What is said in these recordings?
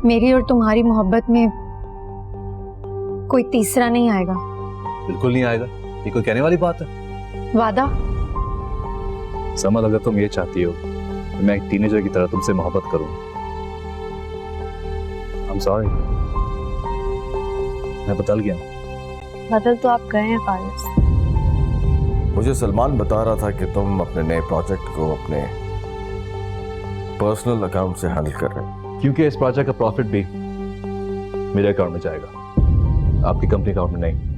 मेरी और तुम्हारी मोहब्बत में कोई तीसरा नहीं आएगा। बिल्कुल नहीं आएगा, ये कोई कहने वाली बात है? वादा? समल, अगर तुम ये चाहती हो तो मैं एक टीनेजर की तरह तुमसे मोहब्बत करूं, I'm sorry, मैं बदल गया। बदल तो आप गए हैं फारिस। मुझे सलमान बता रहा था कि तुम अपने नए प्रोजेक्ट को अपने पर्सनल अकाउंट से हैंडल कर रहे हो। क्योंकि इस प्रोजेक्ट का प्रॉफिट भी मेरे अकाउंट में जाएगा, आपकी कंपनी अकाउंट में नहीं।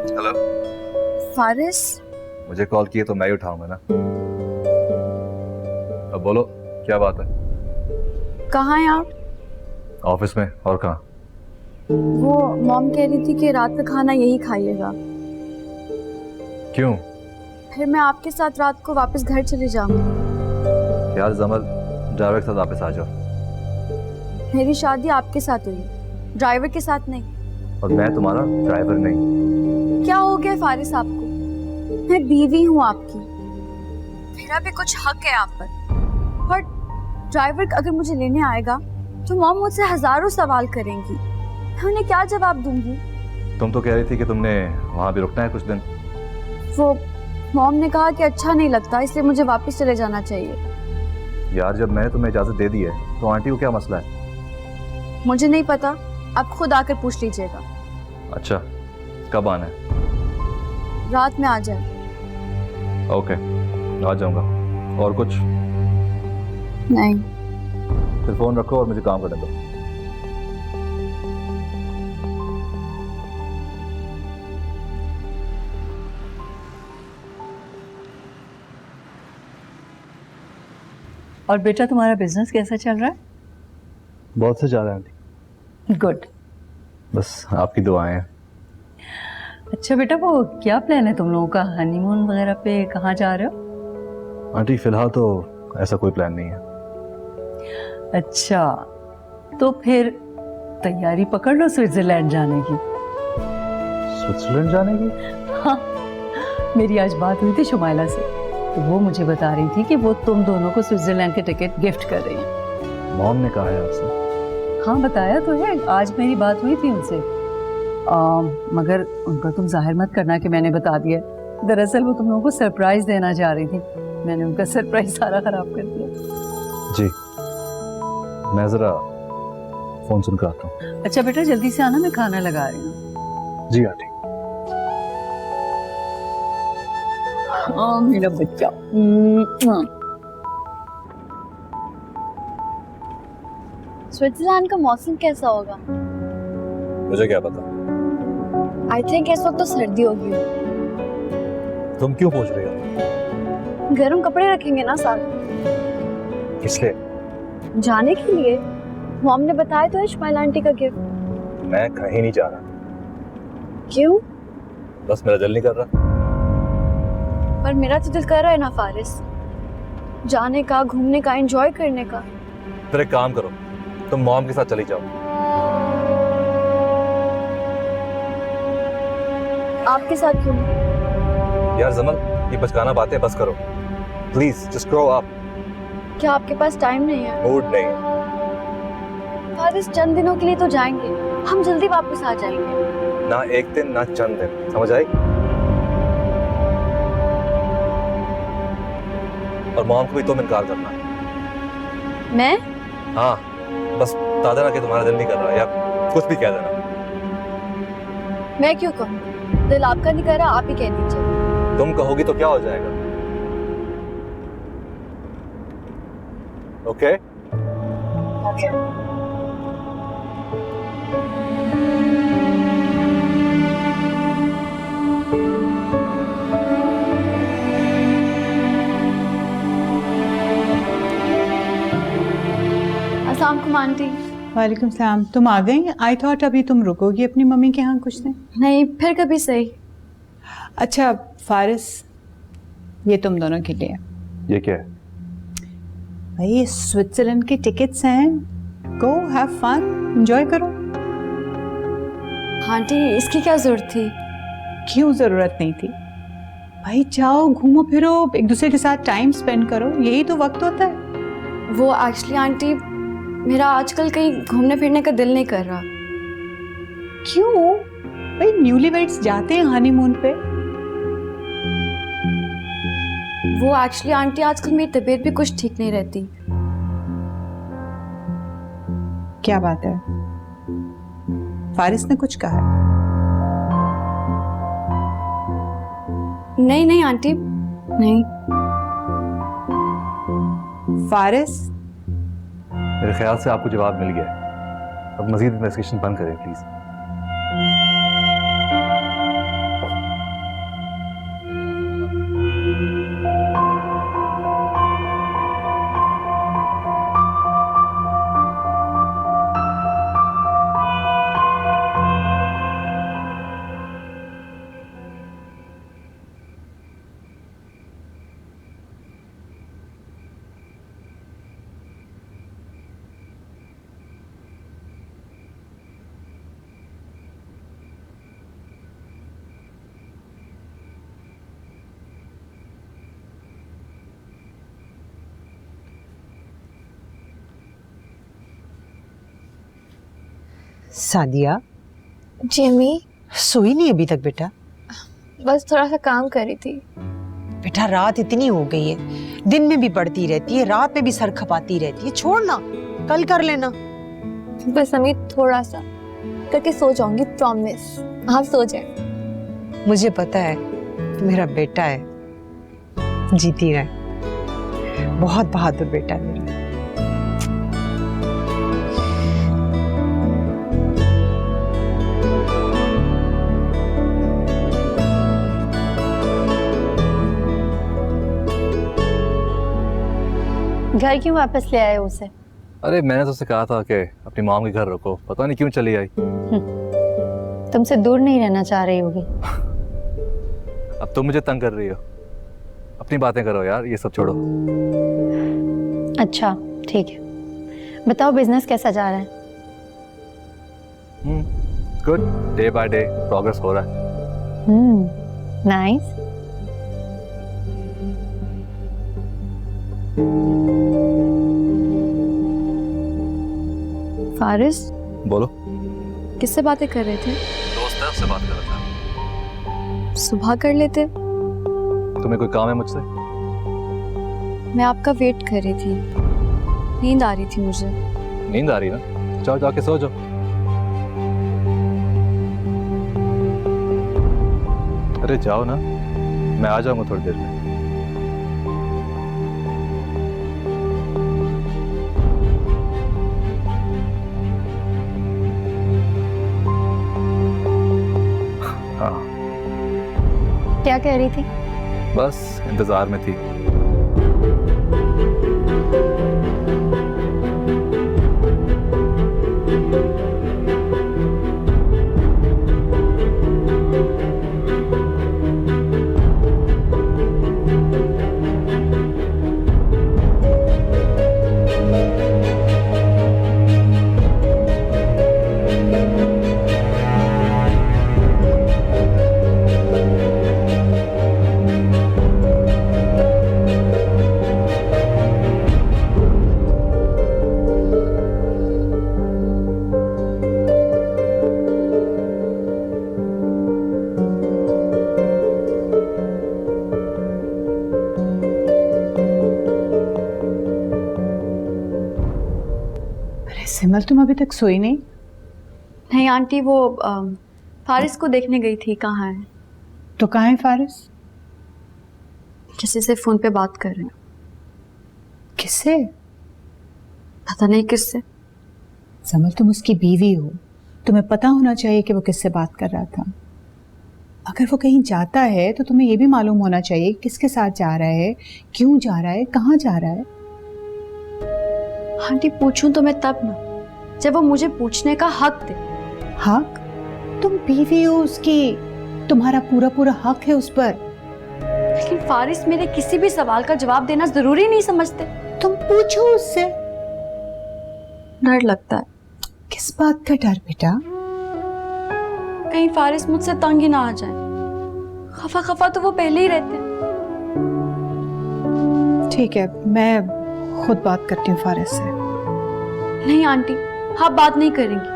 हेलो फारिस, मुझे कॉल किए तो मैं ही उठाऊंगा ना। अब बोलो, क्या बात है? कहाँ हैं आप? ऑफिस में, और कहाँ? वो मॉम कह रही थी कि रात का खाना यही खाइएगा। क्यों? फिर मैं आपके साथ रात को वापस घर चली जाऊंगी। यार जमल, ड्राइवर के साथ वापस आ जाओ। मेरी शादी आपके साथ हुई, ड्राइवर के साथ नहीं। और मैं तुम्हारा ड्राइवर नहीं। क्या हो गया फारिस आपको? मैं बीवी हूँ आपकी, मेरा भी कुछ हक है आप पर। पर ड्राइवर अगर मुझे लेने आएगा तो मॉम मुझसे हजारों सवाल करेंगी, मैं उन्हें क्या जवाब दूंगी? तुम तो कह रही थी कि तुमने वहां भी रुकना है कुछ दिन। वो मॉम ने कहा कि अच्छा नहीं लगता, इसलिए मुझे वापस चले जाना चाहिए। यार, जब मैंने तुम्हें इजाजत दे दी है तो आंटी को क्या मसला है? मुझे नहीं पता, आप खुद आकर पूछ लीजिएगा। अच्छा, कब आना है? रात में आ जाए। ओके, आ जाऊंगा। और कुछ? नहीं। फिर फोन रखो और मुझे काम करने दो। और बेटा, तुम्हारा बिजनेस कैसा चल रहा है? बहुत से ज्यादा आंटी, गुड। बस आपकी दुआएं हैं। अच्छा बेटा, वो क्या प्लान है तुम लोगों का? हनीमून वगैरह पे कहाँ जा रहे हो? आंटी फिलहाल तो ऐसा कोई प्लान नहीं है। अच्छा, तो फिर तैयारी पकड़ लो स्विट्जरलैंड जाने की। स्विट्जरलैंड जाने की? हाँ, मेरी आज बात हुई थी शुमाइला से, तो वो मुझे बता रही थी कि वो तुम दोनों को स्विट्जरलैंड के टिकट गिफ्ट कर रही हैं। मॉम ने कहा है आपसे? हाँ, बताया तो है, आज मेरी बात हुई थी उनसे। मगर उनका तुम जाहिर मत करना कि मैंने बता दिया। दरअसल वो तुम लोगों को सरप्राइज देना चाह रही थी, मैंने उनका सरप्राइज सारा खराब कर दिया। जी, मैं जरा फोन सुनकर आता हूँ। अच्छा बेटा, जल्दी से आना, मैं खाना लगा रही हूँ। जी आंटी। मेरा बच्चा। स्विट्जरलैंड का मौसम कैसा होगा? मुझे क्या पता। आई थिंक इस वक्त तो सर्दी होगी। तुम क्यों पूछ रही हो? गर्म कपड़े रखेंगे ना साथ। इसलिए जाने के लिए मॉम ने बताया तो है, शुमाइला आंटी का गिफ्ट। मैं कहीं नहीं जा रहा। क्यों? बस मेरा दिल नहीं कर रहा। पर मेरा तो दिल कर रहा है ना फारिस, जाने का, घूमने का, एंजॉय करने का। फिर एक काम करो, तुम मॉम के साथ चली जाओ। आपके साथ क्यों? यार जमल, ये बचकाना बातें बस करो प्लीज, जस्ट ग्रो अप। क्या आपके पास टाइम नहीं है? मूड नहीं। फारिस, चंद दिनों के लिए तो जाएंगे, हम जल्दी वापस आ जाएंगे। ना एक दिन ना चंद दिन, समझ आई? और मॉम को भी तुम इनकार करना। मैं? हाँ, बस बता देना कि तुम्हारा दिल नहीं कर रहा, या कुछ भी कह देना। मैं क्यों कहूँ? दिल आपका नहीं कर रहा, आप ही कह दीजिए। तुम कहोगी तो क्या हो जाएगा? ओके? अस्सलाम वालेकुम आंटी। वालेकुम सलाम। तुम आ गई? आई थॉट अभी तुम रुकोगी अपनी मम्मी के यहाँ कुछ दिन। नहीं, फिर कभी सही। अच्छा फारिस, ये तुम दोनों के लिए। ये क्या है? भाई स्विट्जरलैंड के टिकट्स हैं, गो हैव फन, एंजॉय करो। आंटी इसकी क्या जरूरत थी? क्यों जरूरत नहीं थी भाई, जाओ घूमो फिरो, एक दूसरे के साथ टाइम स्पेंड करो, यही तो वक्त होता है। वो एक्चुअली आंटी मेरा आजकल कहीं घूमने फिरने का दिल नहीं कर रहा। क्यों भाई, न्यूलीवेड्स जाते हैं हनीमून पे। वो एक्चुअली आंटी आजकल मेरी तबीयत भी कुछ ठीक नहीं रहती। क्या बात है, फारिस ने कुछ कहा है? नहीं नहीं आंटी नहीं। फारिस, मेरे ख्याल से आपको जवाब मिल गया है। अब मजीद इन्वेस्टिगेशन बंद करें प्लीज। सादिया, जेमी, सोई नहीं अभी तक बेटा? बस थोड़ा सा काम कर रही थी। बेटा रात इतनी हो गई है, दिन में भी पढ़ती रहती है, रात में भी सर खपाती रहती है, छोड़ ना, कल कर लेना। बस अम्मी थोड़ा सा करके सो जाऊंगी, प्रॉमिस। आप सो जाए। मुझे पता है मेरा बेटा है, जीती रहे, बहुत बहादुर बेटा है मेरा। घर क्यों वापस ले आए उसे? अरे मैंने तो उसे कहा था कि अपनी मॉम के घर रुको, पता नहीं क्यों चली आई। तुमसे दूर नहीं रहना चाह रही होगी। अब तुम मुझे तंग कर रही हो। अपनी बातें करो यार, ये सब छोड़ो। अच्छा ठीक है, बताओ बिजनेस कैसा जा रहा है? Good, day by day progress हो रहा है। नाइस। फारिस बोलो। किससे बातें कर रहे थे? दोस्त है, उससे बात कर रहा था। सुबह कर लेते। तुम्हें कोई काम है मुझसे? मैं आपका वेट कर रही थी, नींद आ रही थी मुझे। नींद आ रही ना, जाओ जाके सो जाओ। अरे जाओ ना, मैं आ जाऊंगा थोड़ी देर में। हाँ क्या कह रही थी? बस इंतजार में थी। सिमल, तुम अभी तक सोई नहीं? नहीं आंटी, वो फारिस को देखने गई थी। कहाँ है? तो कहाँ है फारिस? किसी से फोन पे बात कर रहे हैं। किससे? पता नहीं किससे। समल, तुम उसकी बीवी हो, तुम्हें पता होना चाहिए कि वो किससे बात कर रहा था। अगर वो कहीं जाता है तो तुम्हें ये भी मालूम होना चाहिए किसके साथ जा रहा है, क्यों जा रहा है, कहाँ जा रहा है। आंटी पूछूं तो मैं तब ना, जब वो मुझे पूछने का हक दे। हक? तुम बीवी हो उसकी, तुम्हारा पूरा पूरा हक है उस पर। लेकिन फारिस मेरे किसी भी सवाल का जवाब देना जरूरी नहीं समझते। तुम पूछो उससे। डर लगता है। किस बात का डर बेटा? कहीं फारिस मुझसे तंग ही ना आ जाए। खफा खफा तो वो पहले ही रहते हैं। ठीक है, मैं खुद बात करती हूँ फारिस से। नहीं आंटी, आप बात नहीं करेंगी।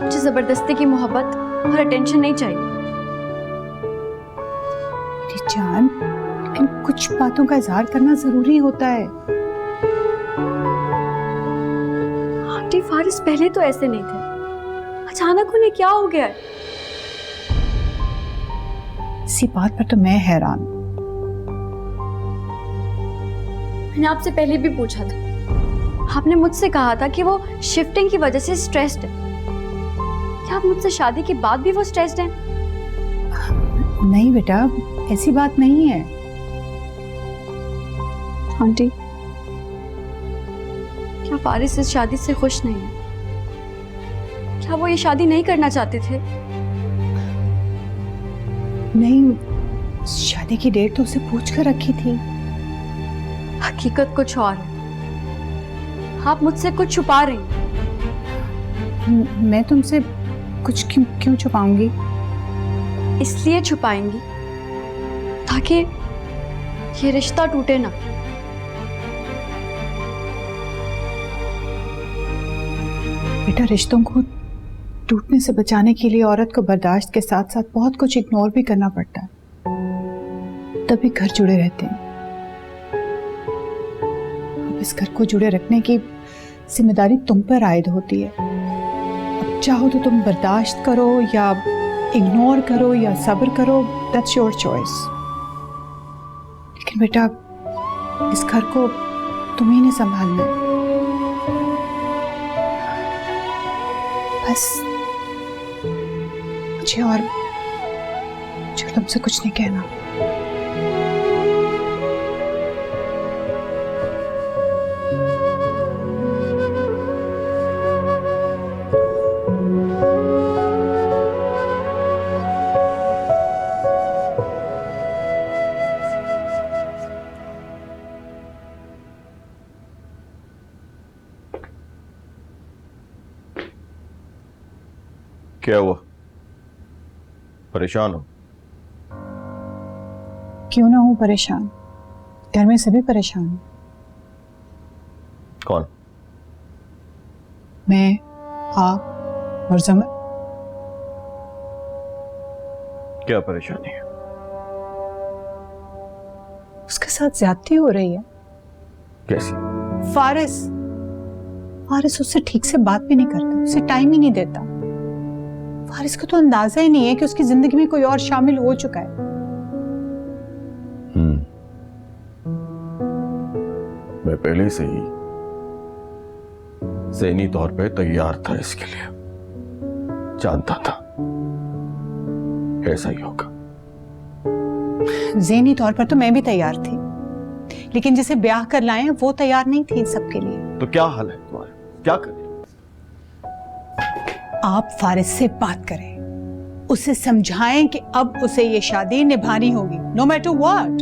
मुझे जबरदस्ती की मोहब्बत और अटेंशन नहीं चाहिए। मेरी जान, लेकिन कुछ बातों का इजहार करना जरूरी होता है। आंटी, फारिस पहले तो ऐसे नहीं थे, अचानक उन्हें क्या हो गया है? इसी बात पर तो मैं हैरान हूं। मैंने आपसे पहले भी पूछा था, आपने मुझसे कहा था कि वो शिफ्टिंग की वजह से स्ट्रेस्ड है। क्या आप मुझसे शादी के बाद भी वो स्ट्रेस्ड हैं? नहीं बेटा, ऐसी बात नहीं है। आंटी, क्या फारिस इस शादी से खुश नहीं है? क्या वो ये शादी नहीं करना चाहते थे? नहीं, शादी की डेट तो उसे पूछ कर रखी थी। हकीकत कुछ और है। आप मुझसे कुछ छुपा रही हैं। मैं तुमसे कुछ क्यों छुपाऊंगी? इसलिए छुपाएंगी ताकि ये रिश्ता टूटे ना। बेटा, रिश्तों को टूटने से बचाने के लिए औरत को बर्दाश्त के साथ साथ बहुत कुछ इग्नोर भी करना पड़ता है, तभी घर जुड़े रहते हैं। अब इस घर को जुड़े रखने की जिम्मेदारी तुम पर आयद होती है। अब चाहो तो तुम बर्दाश्त करो या इग्नोर करो या सब्र करो, दैट्स योर चॉइस। लेकिन बेटा, इस घर को तुम्ही ने संभालना है। बस मुझे तुमसे कुछ नहीं कहना। क्या हुआ? परेशान हो? क्यों ना हूं परेशान, घर में सभी परेशान हैं। कौन? मैं, आप और जमल। क्या परेशानी है? उसके साथ ज्यादती हो रही है। कैसी? फारिस उससे ठीक से बात भी नहीं करता, उसे टाइम ही नहीं देता। फारिस को तो अंदाजा ही नहीं है कि उसकी जिंदगी में कोई और शामिल हो चुका है। मैं पहले से ही ज़हनी तौर पे तैयार था इसके लिए, जानता था ऐसा ही होगा। ज़हनी तौर पर तो मैं भी तैयार थी, लेकिन जिसे ब्याह कर लाए वो तैयार नहीं थी इन सबके लिए। तो क्या हाल है तुम्हारा? क्या करें? आप फारिस से बात करें, उसे समझाएं कि अब उसे ये शादी निभानी होगी, नो मैटर व्हाट।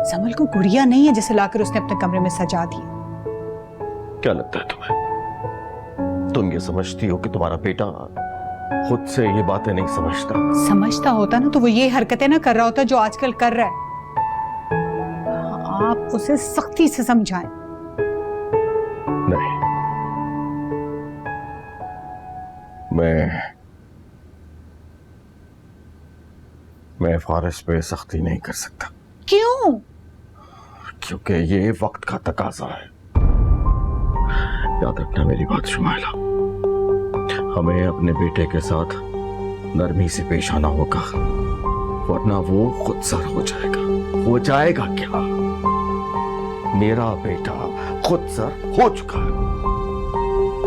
समल को गुड़िया नहीं है जिसे लाकर उसने अपने कमरे में सजा दिया। क्या लगता है तुम्हें? तुम ये समझती हो कि तुम्हारा बेटा खुद से ये बातें नहीं समझता? समझता होता ना तो वो ये हरकतें ना कर रहा होता जो आजकल कर रहा है। आप उसे सख्ती से समझाएं। नहीं, मैं फारिस पे सख्ती नहीं कर सकता। क्यों? क्योंकि ये वक्त का तकाजा है। याद रखना मेरी बात शुमाइला, हमें अपने बेटे के साथ नरमी से पेश आना होगा, वरना वो खुद सर हो जाएगा। हो जाएगा क्या? मेरा बेटा खुद सर हो चुका है,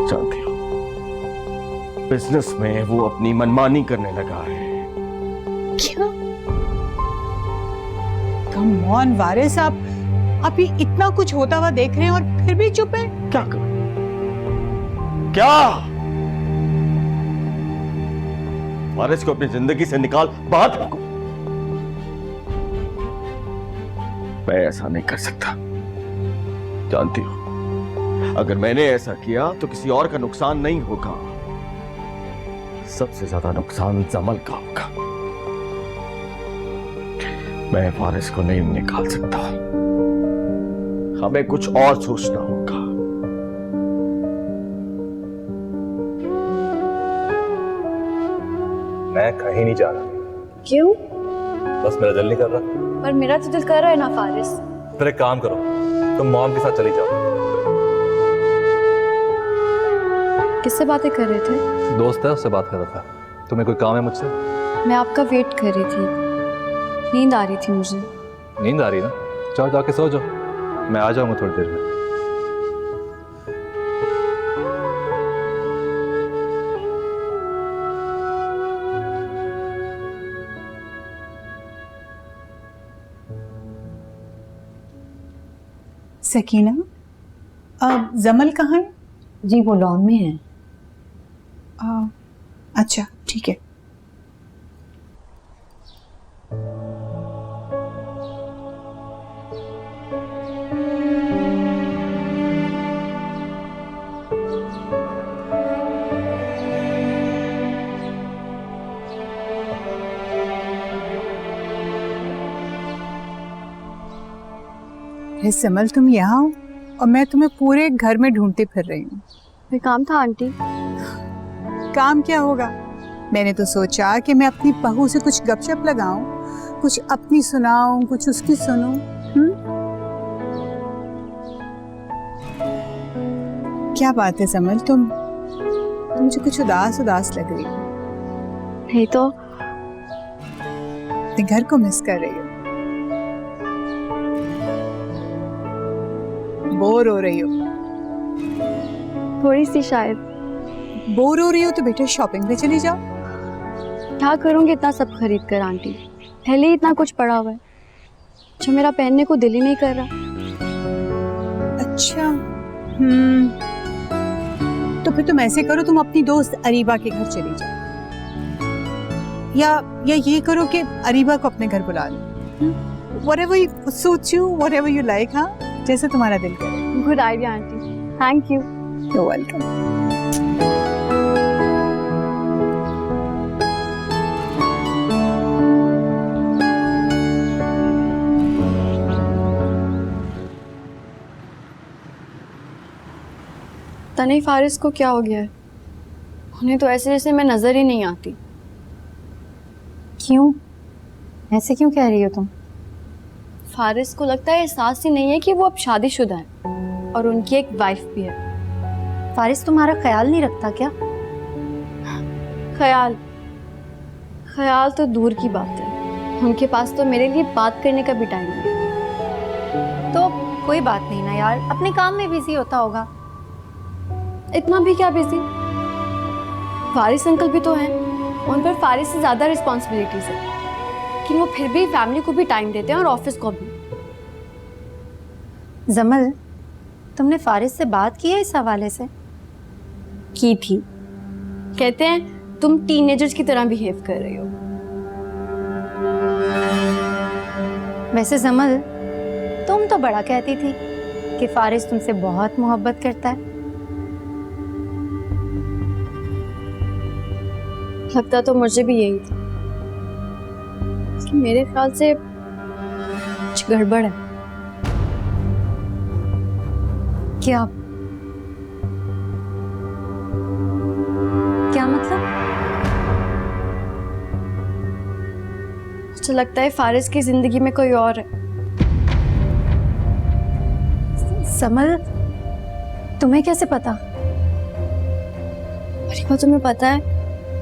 जानती हो। बिजनेस में वो अपनी मनमानी करने लगा है। क्या? कम ऑन वारिस, आप ये इतना कुछ होता हुआ देख रहे हैं और फिर भी चुप है? क्या करूं? क्या? फारिस को अपनी जिंदगी से निकाल, बात फेंको। मैं ऐसा नहीं कर सकता, जानती हो, अगर मैंने ऐसा किया तो किसी और का नुकसान नहीं होगा, सबसे ज्यादा नुकसान जमल का होगा। मैं फारिस को नहीं निकाल सकता, हमें कुछ और सोचना होगा। मैं कहीं नहीं जा रहा, क्यों? बस मेरा दिल नहीं कर रहा। पर मेरा तो दिल कर रहा है ना फारिस। फिर एक काम करो, तुम मॉम के साथ चली जाओ। किससे बातें कर रहे थे? दोस्त है, उससे बात कर रहा था। तुम्हें कोई काम है मुझसे? मैं आपका वेट कर रही थी, नींद आ रही थी मुझे। नींद आ रही ना? जाओ जाके सो जाओ, मैं आ जाऊंगा थोड़ी देर में। सकीना, अब जमल कहाँ है? जी वो लॉन में है। अच्छा ठीक है। अरे समल, तुम यहाँ हो और मैं तुम्हें पूरे घर में ढूंढती फिर रही हूँ। कोई काम था आंटी? काम क्या होगा, मैंने तो सोचा कि मैं अपनी बहू से कुछ गपशप लगाऊं, कुछ अपनी सुनाऊं, कुछ उसकी सुनूं। क्या बात है समल, तुम मुझे कुछ उदास उदास लग रही हो। नहीं तो। अपने घर को मिस कर रही हो, बोर हो रही हो। थोड़ी सी शायद। बोर हो रही हो तो बेटा शॉपिंग पे चली जाओ। क्या करूंगी इतना सब खरीद कर आंटी? पहले ही इतना कुछ पड़ा हुआ है जो मेरा पहनने को दिल ही नहीं कर रहा। अच्छा, तो फिर तुम ऐसे करो, तुम अपनी दोस्त अरीबा के घर चली जाओ, या ये करो कि अरीबा को अपने घर बुला लो। Whatever suits you, whatever you like, हाँ, जैसे तुम्हारा दिल करे। Good idea aunty, thank you. You're welcome. पता नहीं फारिस को क्या हो गया है, उन्हें तो ऐसे जैसे मैं नजर ही नहीं आती। क्यों? ऐसे क्यों कह रही हो तुम? फारिस को लगता है एहसास ही नहीं है कि वो अब शादीशुदा है और उनकी एक वाइफ भी है। फारिस तुम्हारा ख्याल नहीं रखता क्या? ख्याल तो दूर की बात है, उनके पास तो मेरे लिए बात करने का भी टाइम नहीं है। तो कोई बात नहीं ना यार, अपने काम में बिजी होता होगा। इतना भी क्या बिजी? फारिस अंकल भी तो हैं, उन पर फारिस से ज्यादा रिस्पॉन्सिबिलिटीज है, लेकिन वो फिर भी फैमिली को भी टाइम देते हैं और ऑफिस को भी। जमल, तुमने फारिस से बात की है इस हवाले से? की थी, कहते हैं तुम टीनेजर्स की तरह बिहेव कर रही हो। वैसे जमल, तुम तो बड़ा कहती थी कि फारिस तुमसे बहुत मोहब्बत करता है। लगता तो मुझे भी यही था, कि मेरे ख्याल से कुछ गड़बड़ है। क्या? क्या मतलब? मुझे लगता है फारिस की जिंदगी में कोई और है। समल, तुम्हें कैसे पता? अरे तुम्हें पता है,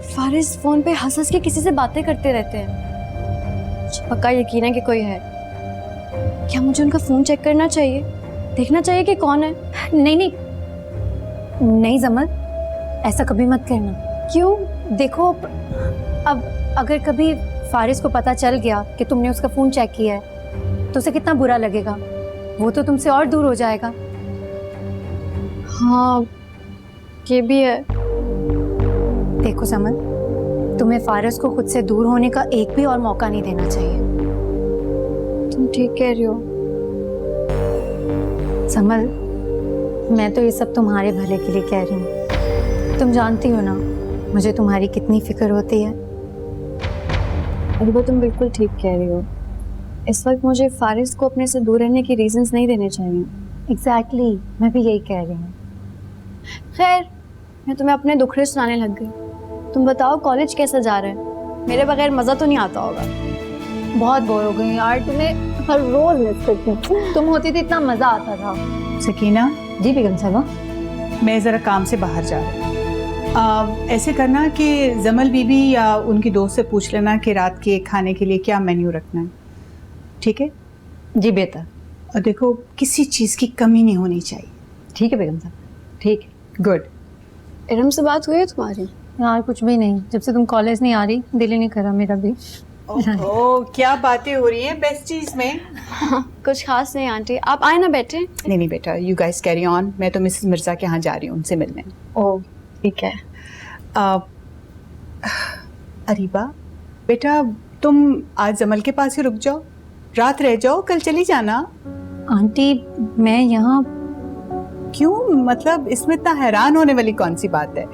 फारिस फोन पे हंस हंस के किसी से बातें करते रहते हैं। मुझे पक्का यकीन है कि कोई है। क्या मुझे उनका फोन चेक करना चाहिए, देखना चाहिए कि कौन है? नहीं नहीं नहीं जमल, ऐसा कभी मत करना। क्यों? देखो, अब अगर कभी फारिस को पता चल गया कि तुमने उसका फोन चेक किया है तो उसे कितना बुरा लगेगा, वो तो तुमसे और दूर हो जाएगा। हाँ, ये भी है। देखो समल, तुम्हें फारिस को खुद से दूर होने का एक भी और मौका नहीं देना चाहिए। तुम ठीक कह रही हो। समल, मैं तो ये सब तुम्हारे भले के लिए कह रही हूँ। तुम जानती हो ना मुझे तुम्हारी कितनी फिक्र होती है। अरीबा, तुम बिल्कुल ठीक कह रही हो। इस वक्त मुझे फारिस को अपने से दूर रहने के रीजंस नहीं देने चाहिए। एग्जैक्टली, मैं भी यही कह रही हूँ। खैर, मैं तुम्हें अपने दुखड़े सुनाने लग गई। तुम बताओ कॉलेज कैसा जा रहा है? मेरे बगैर मज़ा तो नहीं आता होगा। बहुत बोर हो गई यार, तुम्हें हर रोज मिस करती हूँ। तुम होती थी इतना मजा आता था। सकीना, जी बेगम साहबा। मैं ज़रा काम से बाहर जा रही हूँ। ऐसे करना कि जमल बीबी या उनकी दोस्त से पूछ लेना कि रात के खाने के लिए क्या मेन्यू रखना है, ठीक है? जी बेहतर। और देखो, किसी चीज़ की कमी नहीं होनी चाहिए। ठीक है बेगम साहब, ठीक है। गुड। इरम से बात हुई है तुम्हारी? यार कुछ भी नहीं, जब से तुम कॉलेज नहीं आ रही दिल ही नहीं करा मेरा भी। ओह, क्या बातें हो रही हैं बेस्टीज में। कुछ खास नहीं आंटी, आप आए ना बैठे। नहीं नहीं बेटा, यू गाइस कैरी ऑन। मैं तो मिसेस मिर्जा के यहाँ जा रही हूँ उनसे मिलने। ओह ठीक है। अरीबा बेटा, तुम आज जमल के पास ही रुक जाओ, रात रह जाओ, कल चली जाना। आंटी मैं यहाँ क्यों? मतलब इसमें इतना हैरान होने वाली कौन सी बात है?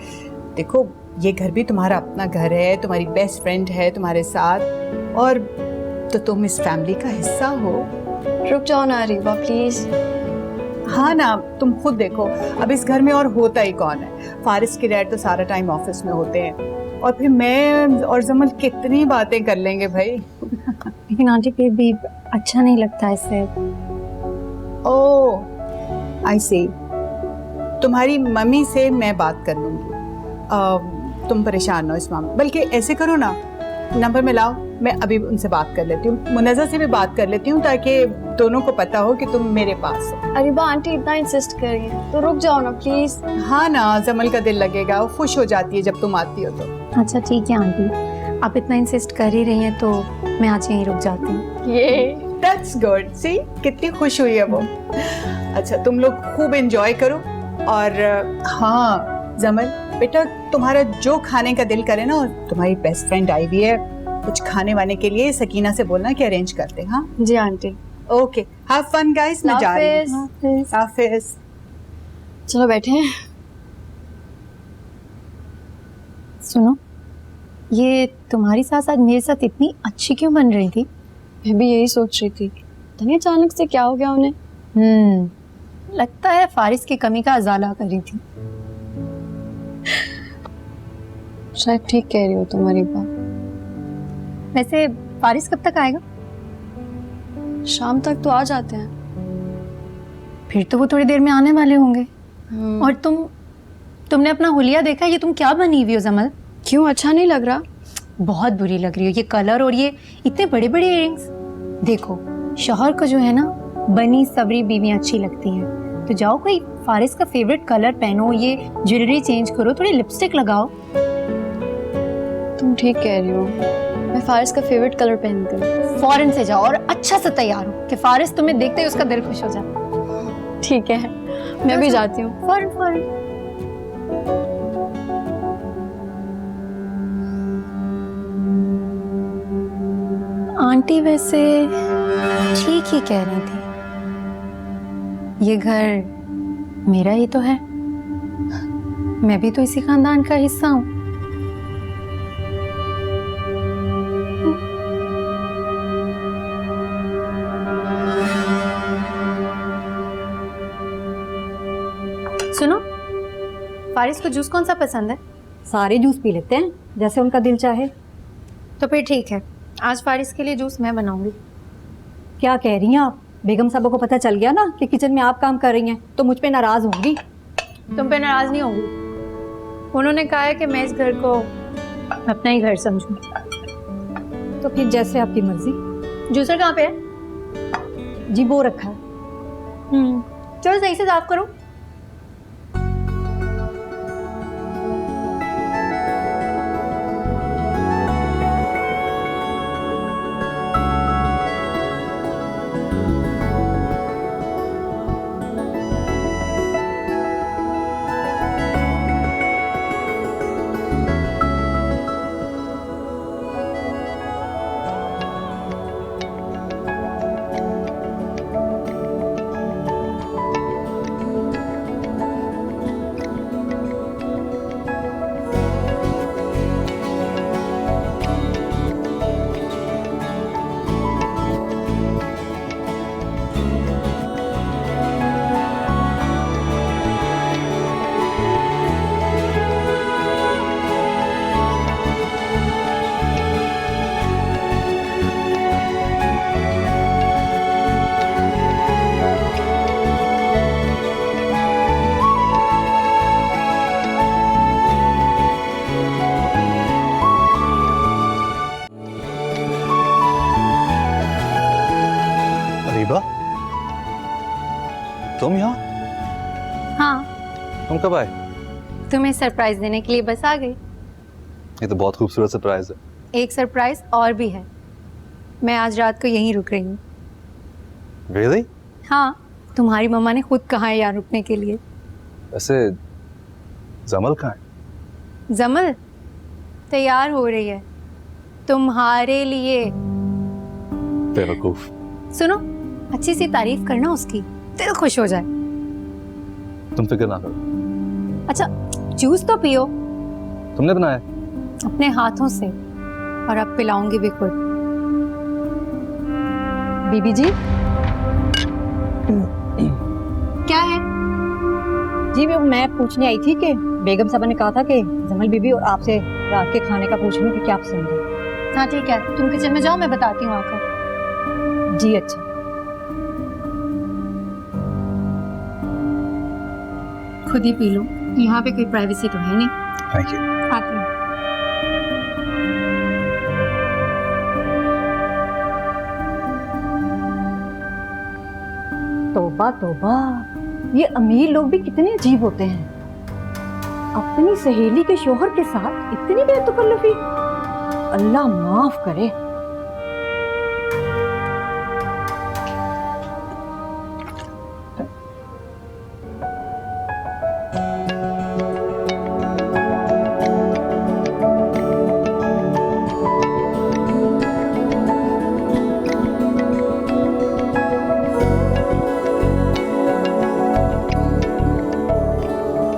देखो, ये घर भी तुम्हारा अपना घर है, तुम्हारी बेस्ट फ्रेंड है तुम्हारे साथ, और तो तुम इस फैमिली का हिस्सा हो। रुक जाओ ना अरीबा प्लीज। हाँ ना, तुम खुद देखो, अब इस घर में और होता ही कौन है? फारिस के डैड तो सारा टाइम ऑफिस में होते हैं, और फिर मैं और जमल कितनी बातें कर लेंगे भाई। लेकिन आंटी फिर भी अच्छा नहीं लगता इससे। ओह आई सी। तुम्हारी मम्मी से मैं बात कर लूँगी, तुम परेशान हो इस मामले। बल्कि ऐसे करो ना, नंबर में लाओ, मैं अभी उनसे बात कर लेती हूँ, मुनज़्ज़ा से भी बात कर लेती हूँ, ताकि दोनों को पता हो कि तुम मेरे पास हो। अरीबा आंटी इतना इंसिस्ट कर रही है तो रुक जाओ ना प्लीज। हाँ ना, जमल का दिल लगेगा, वो खुश हो जाती है जब तुम आती हो तो। अच्छा ठीक है आंटी, आप इतना इंसिस्ट कर ही रही हैं तो मैं आज यहीं रुक जाती हूँ। ये दैट्स गुड। सी कितनी खुश हुई है वो। अच्छा, तुम लोग खूब एंजॉय करो। और हाँ जमल बेटा, तुम्हारा जो खाने का दिल करे ना, तुम्हारी बेस्ट फ्रेंड आई हुई है, कुछ खाने वाने के लिए सकीना से बोलना कि अरेंज करते हैं। हाँ जी aunty. Okay, have fun guys, मैं जा रही हूँ। हाफिज। चलो बैठे हैं। सुनो, ये तुम्हारी सास आज मेरे साथ इतनी अच्छी क्यों बन रही थी? मैं भी यही सोच रही थी, पता नहीं अचानक से क्या हो गया उन्हें। लगता है फारिस की कमी का अजाला कर रही थी। शायद ठीक कह रही हो तुम अरीबा। वैसे फारिस कब तक आएगा? शाम तक तो आ जाते हैं। फिर तो वो थोड़ी देर में आने वाले होंगे। और तुमने अपना हुलिया देखा? ये तुम क्या बनी हुई हो जमल? क्यों, अच्छा नहीं लग रहा? बहुत बुरी लग रही हो, ये कलर और ये इतने बड़े बड़े इयररिंग्स। देखो, शौहर को जो है ना बनी सबरी बीवियां अच्छी लगती हैं, तो जाओ कोई फारिस का फेवरेट कलर पहनो, ये ज्वेलरी चेंज करो, थोड़ी लिपस्टिक लगाओ। तुम ठीक कह रही हो, मैं फारिस का फेवरेट कलर पहनती हूँ। फौरन से जाओ और अच्छा से तैयार हो कि फारिस तुम्हें देखते ही उसका दिल खुश हो जाए। ठीक है, मैं भी जाती हूँ। फौरन फौरन। आंटी वैसे ठीक ही कह रही थी, ये घर मेरा ही तो है, मैं भी तो इसी खानदान का हिस्सा हूँ। सुनो, फारिस को जूस कौन सा पसंद है? सारे जूस पी लेते हैं जैसे उनका दिल चाहे। तो फिर ठीक है, आज फारिस के लिए जूस मैं बनाऊंगी। क्या कह रही हैं आप? बेगम साहबा को पता चल गया ना कि किचन में आप काम कर रही हैं तो मुझ पे नाराज होंगी। तुम पे नाराज नहीं होंगी। उन्होंने कहा है कि मैं इस घर को अपना ही घर समझूं। तो फिर जैसे आपकी मर्जी। जूसर कहाँ पे है? जी वो रखा है। चलो सही से साफ करो। तुम कब आए? तुम्हें सरप्राइज देने के लिए बस आ गई। ये तो बहुत खूबसूरत सरप्राइज है। एक सरप्राइज और भी है, मैं आज रात को यहीं रुक रही हूँ। Really? हाँ, तुम्हारी मम्मा ने खुद कहा है यहाँ रुकने के लिए। वैसे जमल कहाँ है? जमल तैयार हो रही है तुम्हारे लिए। बेवकूफ। सुनो, अच्छी सी तारीफ करना उसकी, दिल खुश हो जाए। तुम फिक्र ना करो। अच्छा, जूस तो पियो तुमने बनाया? अपने हाथों से, और अब पिलाऊंगी भी खुद। बीबी जी, क्या है? जी मैं पूछने आई थी कि बेगम साहबा ने कहा था कि जमल बीबी और आपसे रात के खाने का पूछ लूं कि क्या पसंद है। हाँ ठीक है, तुम किचन में जाओ, मैं बताती हूँ आकर। जी अच्छा। खुद ही पी लो, यहाँ पे कोई प्राइवेसी तो है नहीं। Thank you. आती हूँ। तौबा तौबा, ये अमीर लोग भी कितने अजीब होते हैं। अपनी सहेली के शोहर के साथ इतनी बेतकल्लुफी, अल्लाह माफ करे।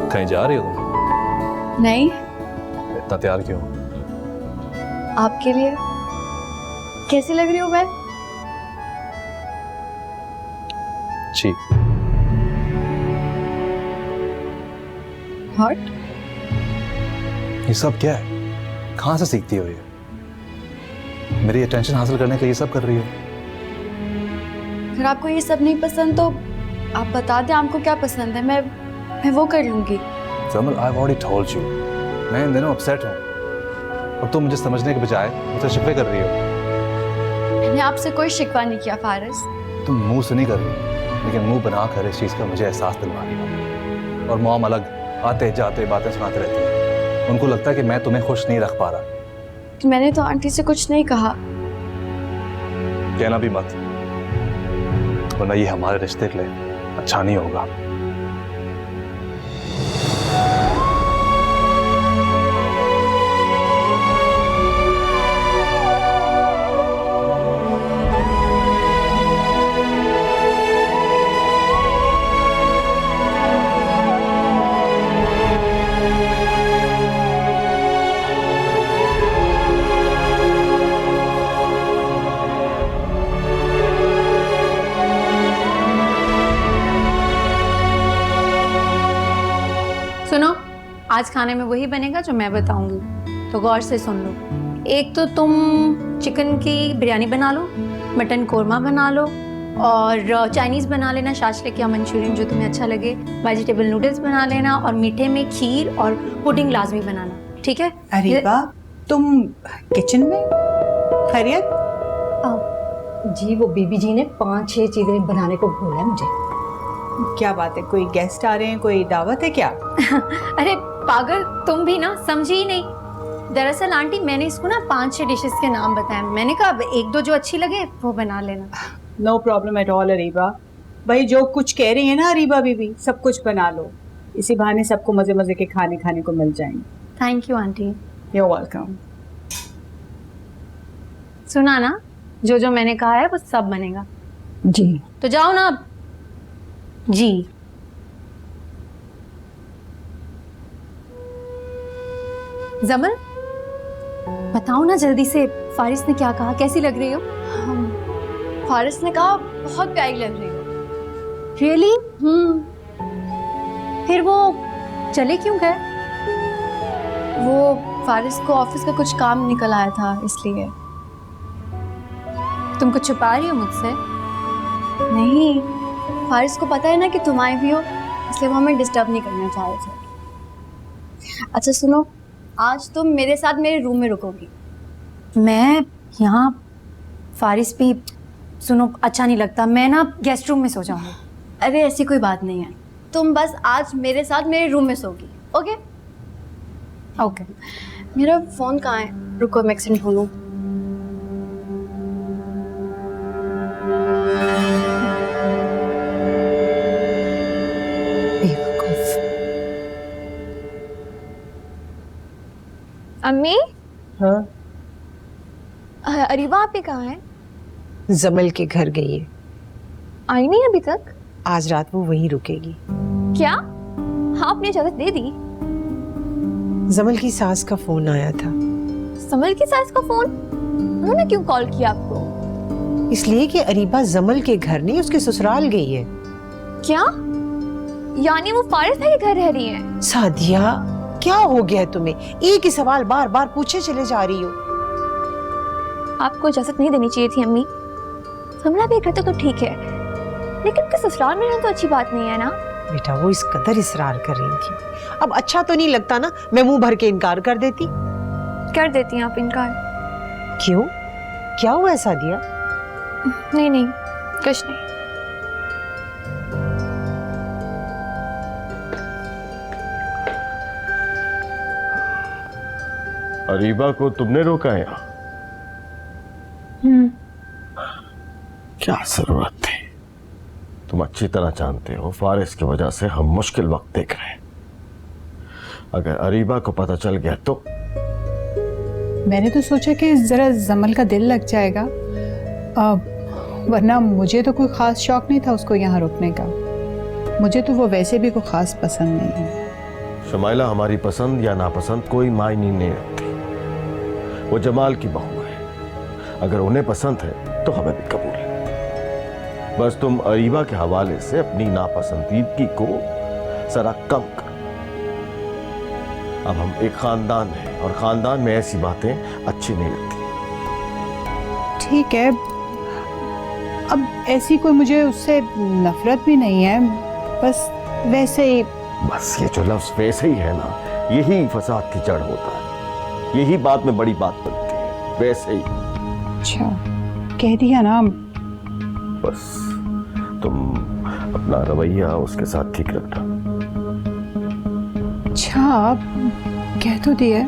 कहीं जा रही हो तुम? नहीं, इतना तैयार क्यों? आपके लिए। कैसी लग रही हूँ मैं? जी। हॉट? ये सब क्या है? कहाँ से सीखती हो ये? मेरी अटेंशन हासिल करने के लिए ये सब कर रही हो? अगर आपको ये सब नहीं पसंद तो आप बता दें आपको क्या पसंद है, मैं वो कर लूंगी। Summer, I've already told you, मैं इन दिनों अपसेट हूँ। अब तुम मुझे समझने के बजाय मुझसे शिकवे कर रही हो। मैंने आपसे कोई शिकवा नहीं किया फारिस। तुम मुंह से नहीं कर रही, लेकिन मुंह बनाकर इस चीज़ का मुझे एहसास दिलवा रही हो। और मॉम अलग आते जाते बातें सुनाते रहती हैं। उनको लगता है कि मैं तुम्हें खुश नहीं रख पा रहा। मैंने तो आंटी से कुछ नहीं कहा। कहना भी मत, वरना ये हमारे रिश्ते के लिए अच्छा नहीं होगा। सुनो, आज खाने में वही बनेगा जो मैं बताऊंगी, तो गौर से सुन लो। एक तो तुम चिकन की बिरयानी बना लो, मटन कोरमा बना लो, और चाइनीज़ बना लेना, शाशलिक या मंचूरियन जो तुम्हें अच्छा लगे। वेजिटेबल नूडल्स बना लेना, और मीठे में खीर और पुडिंग लाजमी बनाना, ठीक है? अरीबा, तुम किचन में? खैरियत? जी वो बीबी जी ने 5-6 चीजें बनाने को बोला है मुझे। क्या बात है, कोई गेस्ट आ रहे हैं, कोई दावत है क्या? अरे पागल, तुम भी ना समझी ही नहीं। दरअसल आंटी, मैंने इसको ना 5-6 डिशेस के नाम बताए। मैंने कहा अब 1-2 जो अच्छी लगे वो बना लेना। No problem at all Areeba. भाई जो कुछ कह रही है ना अरीबा बीबी, सब कुछ बना लो। इसी बहाने सबको मजे मजे के खाने को मिल जाएंगे। Thank you aunty. You welcome. सुना ना, जो जो मैंने कहा है वो सब बनेगा। जी तो जाओ ना अब। जी। जमल, बताओ ना जल्दी से, फारिस ने क्या कहा? कैसी लग रही हो? फारिस ने कहा बहुत प्यारी लग रही हो। रियली? फिर वो चले क्यों गए? वो फारिस को ऑफिस का कुछ काम निकल आया था, इसलिए। तुम कुछ छुपा रही हो मुझसे? नहीं, फारिस को पता है ना कि तुम आई भी हो, इसलिए वो हमें डिस्टर्ब नहीं करना चाह रहे थे। अच्छा सुनो, आज तुम मेरे साथ मेरे रूम में रुकोगी। मैं यहाँ? फारिस भी सुनो, अच्छा नहीं लगता। मैं ना गेस्ट रूम में सो जाऊंगी। अरे ऐसी कोई बात नहीं है, तुम बस आज मेरे साथ मेरे रूम में सोगी, ओके? ओके। मेरा फोन कहाँ है? रुको मैं एक सेकंड ढूंढूं। अम्मी? हाँ? अरीबा आपकी कहाँ है? जमल के घर गई है, आई नहीं अभी तक? आज रात वो वहीं रुकेगी। क्या? आपने इजाजत दे दी? जमल की सास का फोन आया था। समल की सास का फोन? उन्होंने क्यों कॉल किया आपको? इसलिए कि अरीबा जमल के घर नहीं उसके ससुराल गई है। क्या? यानी वो फारिस भाई के घर रह रही है? सादिया, क्या हो गया है तुम्हें? एक ही सवाल बार बार पूछे चले जा रही हो। आपको इजाजत नहीं देनी चाहिए थी अम्मी। समला भी कहते तो ठीक है, लेकिन उसके ससुराल में रहना तो अच्छी बात नहीं है ना? बेटा वो इस कदर इसरार कर रही थी, अब अच्छा तो नहीं लगता ना मैं मुंह भर के इनकार कर देती। कर देती हैं आप इनकार? क्यों, क्या हुआ है सादिया? नहीं नहीं, कुछ नहीं। अरीबा को तुमने रोका है यहाँ? क्या जरूरत थी? तुम अच्छी तरह जानते हो फारिस की वजह से हम मुश्किल वक्त देख रहे हैं। अगर अरीबा को पता चल गया तो? मैंने तो सोचा कि ज़रा जमल का दिल लग जाएगा, वरना मुझे तो कोई ख़ास शौक नहीं था उसको यहाँ रुकने का। मुझे तो वो वैसे भी कोई ख़ास पसंद नहीं है। शमाइला, हमारी पसंद या नापसंद कोई मायने नहीं रखती। वो जमाल की बहू है, अगर उन्हें पसंद है तो हमें भी कबूल है। बस तुम अरीबा के हवाले से अपनी नापसंदीदगी को जरा कम करो। अब हम एक खानदान हैं और खानदान में ऐसी बातें अच्छी नहीं लगती। ठीक है, अब ऐसी कोई मुझे उससे नफरत भी नहीं है, बस वैसे ही। बस ये जो लफ्ज वैसे ही है ना, यही फसाद की जड़ होता है, यही बाद में बड़ी बात बनती है। वैसे ही। अच्छा, कह दिया ना। बस तुम अपना रवैया उसके साथ ठीक रखना। अच्छा, आप कह तो दिया।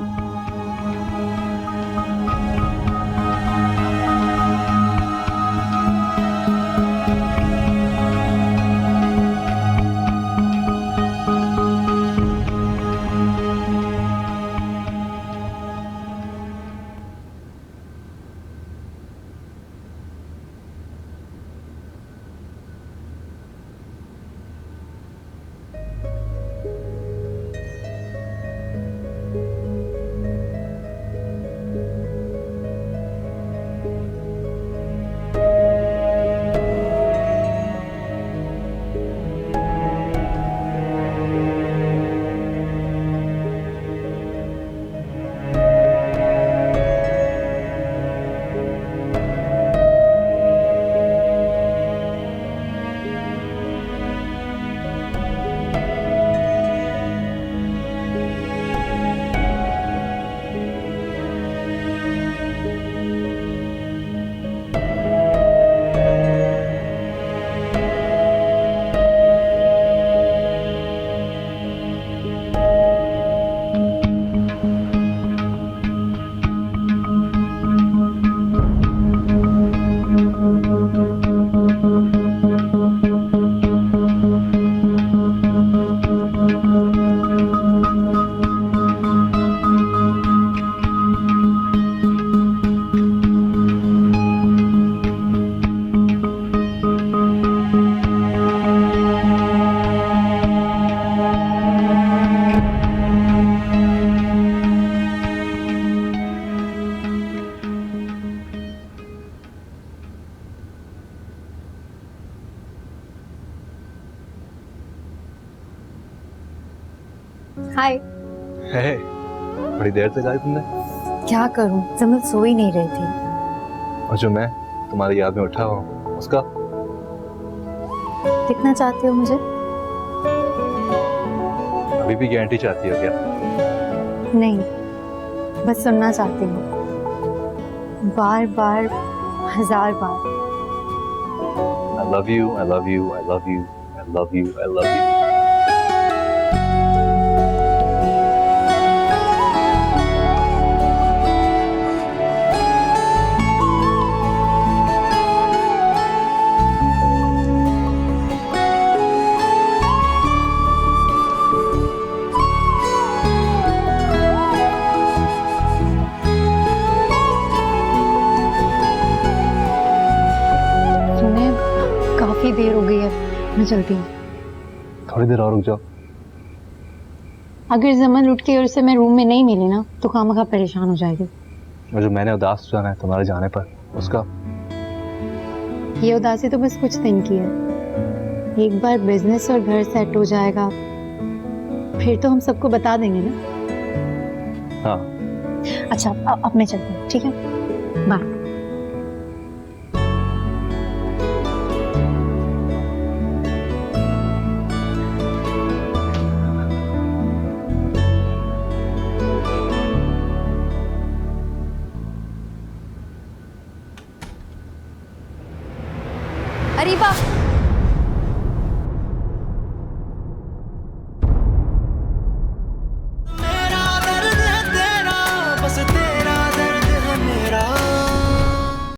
हाय। है, बड़ी देर तक आई तुमने? क्या करूं, जमल सो ही नहीं रही थी। और जो मैं तुम्हारी याद में उठा हूँ उसका? कितना चाहते हो मुझे? अभी भी गारंटी चाहती हो क्या? नहीं, बस सुनना चाहती हूँ, बार बार, 1000 बार। I love you, I love you, I love you, I love you, I love you. देर हो गई है, मैं चलती हूँ। थोड़ी देर और रुक जाओ। अगर जमन उठ के और से मैं रूम में नहीं मिली ना तो खामखा परेशान हो जाएगी। और जो मैंने उदास जाना है तुम्हारे जाने पर, उसका ये उदासी तो बस कुछ दिन की है। एक बार बिजनेस और घर सेट हो जाएगा फिर तो हम सबको बता देंगे ना। हाँ। अच्छा अब मैं चलती हूँ, ठीक है, बाय। अरीबा